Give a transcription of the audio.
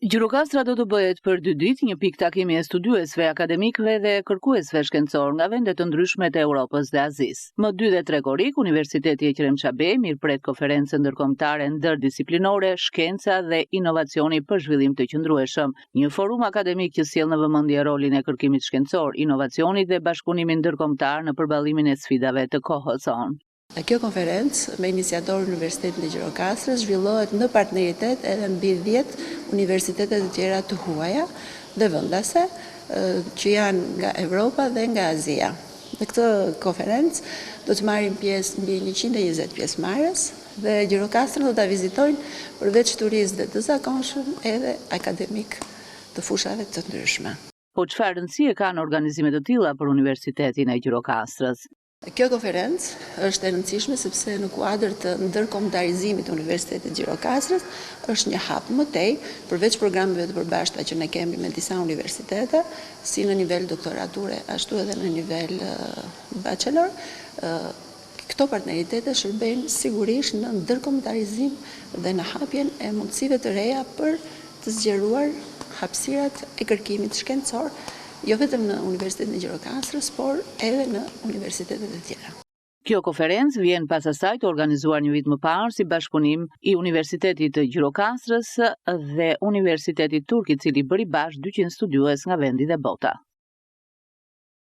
Gjirokastra do të bëhet për 2 ditë një pikë takimi e studiuesve, akademikëve dhe kërkuesve shkencor nga vende të ndryshme të Europës dhe Azisë. Më 2 dhe 3 korrik, Universiteti Ekrem Çabej mirëpret konferencën ndërkombëtare ndërdisiplinore, shkenca dhe inovacioni për zhvillim të qëndrueshëm, një forum akademik që sjell në vëmendje rolin e kërkimit shkencor, inovacionit dhe bashkëpunimin ndërkombëtar në përballimin e sfidave të kohës sonë. Kjo konferencë me iniciatorë Universitetin e Gjirokastrës zhvillohet në partneritet edhe mbi 10 universitetet të tjera të huaja dhe vendase që janë nga Evropa dhe nga Azia. Në këtë konferencë do të marrin pjesë mbi 120 pjesëmarrës dhe Gjirokastrën do ta vizitojnë përveç turistë të zakonshëm edhe akademik të fushave të ndryshme. Po çfarë rëndësie kanë organizime të tilla për Universitetin e Gjirokastrës? Kjo konferencë është e rëndësishme sepse në kuadër të ndërkombëtarizimit të Universitetit Gjirokastrës është një hap më tej, përveç programeve të përbashkëta që ne kemi me disa universitete, si në nivel doktorature, ashtu edhe në nivel bachelor. Këto partneritete shërbejnë sigurisht në ndërkombëtarizim dhe në hapjen e mundësive të reja për të zgjeruar hapësirat e kërkimit shkencor, jo vetëm në Universitetin e Gjirokastrës, por edhe në universitetet e tjera. Kjo konferencë vjen pas asaj të organizuar një vit më parë si bashkëpunim i Universitetit të Gjirokastrës dhe Universitetit Turk, i cili bëri bashkë 200 studiues nga vendi dhe bota.